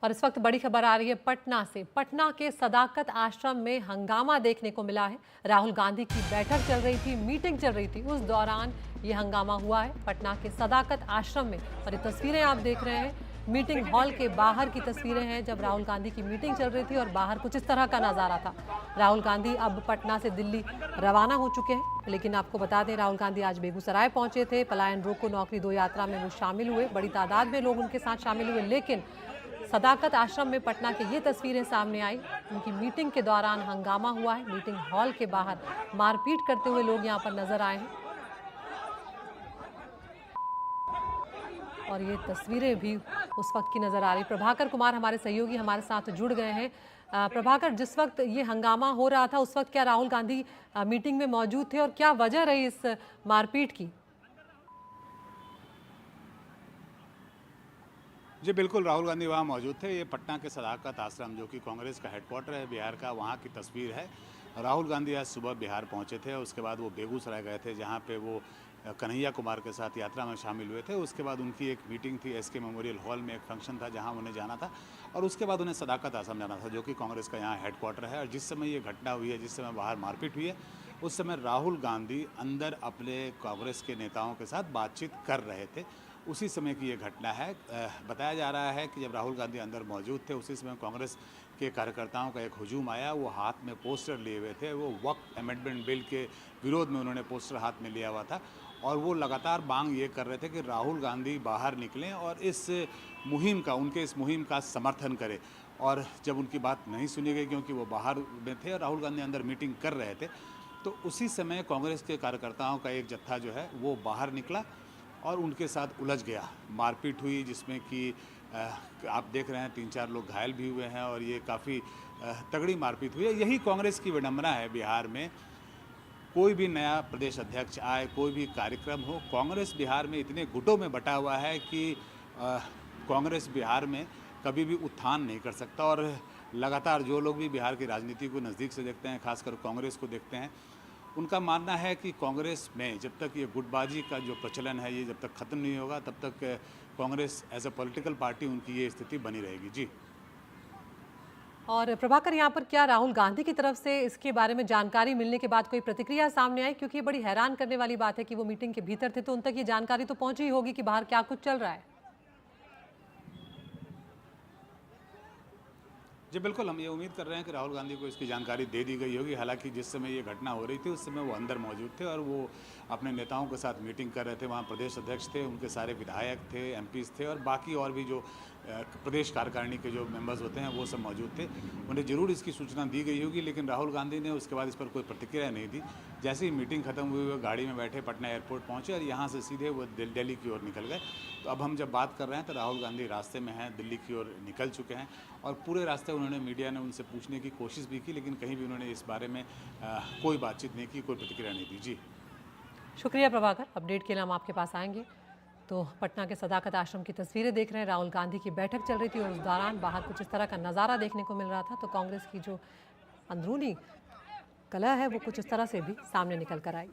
और इस वक्त बड़ी खबर आ रही है पटना से। पटना के सदाकत आश्रम में हंगामा देखने को मिला है। राहुल गांधी की बैठक चल रही थी, मीटिंग चल रही थी, उस दौरान ये हंगामा हुआ है पटना के सदाकत आश्रम में। और ये तस्वीरें आप देख रहे हैं मीटिंग हॉल के बाहर की तस्वीरें हैं, जब राहुल गांधी की मीटिंग चल रही थी और बाहर कुछ इस तरह का नजारा था। राहुल गांधी अब पटना से दिल्ली रवाना हो चुके हैं, लेकिन आपको बता दें राहुल गांधी आज बेगूसराय पहुंचे थे। पलायन रोको नौकरी 2 यात्रा में वो शामिल हुए, बड़ी तादाद में लोग उनके साथ शामिल हुए। लेकिन सदाकत आश्रम में पटना की ये तस्वीरें सामने आई। उनकी मीटिंग के दौरान हंगामा हुआ है। मीटिंग हॉल के बाहर मारपीट करते हुए लोग यहाँ पर नजर आए हैं और ये तस्वीरें भी उस वक्त की नजर आ रही। प्रभाकर कुमार हमारे सहयोगी हमारे साथ जुड़ गए हैं। प्रभाकर, जिस वक्त ये हंगामा हो रहा था उस वक्त क्या राहुल गांधी मीटिंग में मौजूद थे और क्या वजह रही इस मारपीट की? जी बिल्कुल, राहुल गांधी वहाँ मौजूद थे। ये पटना के सदाकत आश्रम जो कि कांग्रेस का हेडक्वार्टर है बिहार का, वहाँ की तस्वीर है। राहुल गांधी आज सुबह बिहार पहुँचे थे, उसके बाद वो बेगूसराय गए थे जहाँ पे वो कन्हैया कुमार के साथ यात्रा में शामिल हुए थे। उसके बाद उनकी एक मीटिंग थी, एसके मेमोरियल हॉल में एक फंक्शन था जहाँ उन्हें जाना था, और उसके बाद उन्हें सदाकत आश्रम जाना था जो कि कांग्रेस का यहाँ हेडक्वार्टर है। और जिस समय ये घटना हुई है, जिस समय बाहर मारपीट हुई है, उस समय राहुल गांधी अंदर अपने कांग्रेस के नेताओं के साथ बातचीत कर रहे थे। उसी समय की ये घटना है। बताया जा रहा है कि जब राहुल गांधी अंदर मौजूद थे उसी समय कांग्रेस के कार्यकर्ताओं का एक हुजूम आया। वो हाथ में पोस्टर लिए हुए थे, वो वक्फ अमेंडमेंट बिल के विरोध में उन्होंने पोस्टर हाथ में लिया हुआ था, और वो लगातार मांग ये कर रहे थे कि राहुल गांधी बाहर निकलें और इस मुहिम का समर्थन करें। और जब उनकी बात नहीं सुनी गई, क्योंकि वो बाहर में थे और राहुल गांधी अंदर मीटिंग कर रहे थे, तो उसी समय कांग्रेस के कार्यकर्ताओं का एक जत्था जो है वो बाहर निकला और उनके साथ उलझ गया। मारपीट हुई जिसमें कि आप देख रहे हैं 3-4 लोग घायल भी हुए हैं, और ये काफ़ी तगड़ी मारपीट हुई है। यही कांग्रेस की विडंबना है बिहार में। कोई भी नया प्रदेश अध्यक्ष आए, कोई भी कार्यक्रम हो, कांग्रेस बिहार में इतने गुटों में बटा हुआ है कि कांग्रेस बिहार में कभी भी उत्थान नहीं कर सकता। और लगातार जो लोग भी बिहार की राजनीति को नज़दीक से देखते हैं, खासकर कांग्रेस को देखते हैं, उनका मानना है कि कांग्रेस में जब तक ये गुटबाजी का जो प्रचलन है ये जब तक ख़त्म नहीं होगा, तब तक Congress as a political party उनकी ये स्थिति बनी रहेगी। जी। और प्रभाकर, यहाँ पर क्या राहुल गांधी की तरफ से इसके बारे में जानकारी मिलने के बाद कोई प्रतिक्रिया सामने आई? क्योंकि ये बड़ी हैरान करने वाली बात है कि वो मीटिंग के भीतर थे तो उन तक ये जानकारी तो पहुंची ही होगी कि बाहर क्या कुछ चल रहा है। जी बिल्कुल, हम ये उम्मीद कर रहे हैं कि राहुल गांधी को इसकी जानकारी दे दी गई होगी। हालांकि जिस समय ये घटना हो रही थी उस समय वो अंदर मौजूद थे और वो अपने नेताओं के साथ मीटिंग कर रहे थे। वहाँ प्रदेश अध्यक्ष थे, उनके सारे विधायक थे, एमपीज़ थे, और बाकी और भी जो प्रदेश कार्यकारिणी के जो मेंबर्स होते हैं वो सब मौजूद थे। उन्हें ज़रूर इसकी सूचना दी गई होगी, लेकिन राहुल गांधी ने उसके बाद इस पर कोई प्रतिक्रिया नहीं दी। जैसे ही मीटिंग खत्म हुई, वो गाड़ी में बैठे पटना एयरपोर्ट पहुँचे और यहाँ से सीधे वो दिल्ली की ओर निकल गए। तो अब हम जब बात कर रहे हैं तो राहुल गांधी रास्ते में हैं, दिल्ली की ओर निकल चुके हैं, और पूरे रास्ते उन्होंने मीडिया ने उनसे पूछने की कोशिश भी की, लेकिन कहीं भी उन्होंने इस बारे में कोई बातचीत नहीं की, कोई प्रतिक्रिया नहीं दी। जी शुक्रिया प्रभाकर, अपडेट के लिए हम आपके पास आएंगे। तो पटना के सदाकत आश्रम की तस्वीरें देख रहे हैं। राहुल गांधी की बैठक चल रही थी और उस दौरान बाहर कुछ इस तरह का नज़ारा देखने को मिल रहा था। तो कांग्रेस की जो अंदरूनी कलह है वो कुछ इस तरह से भी सामने निकल कर आई।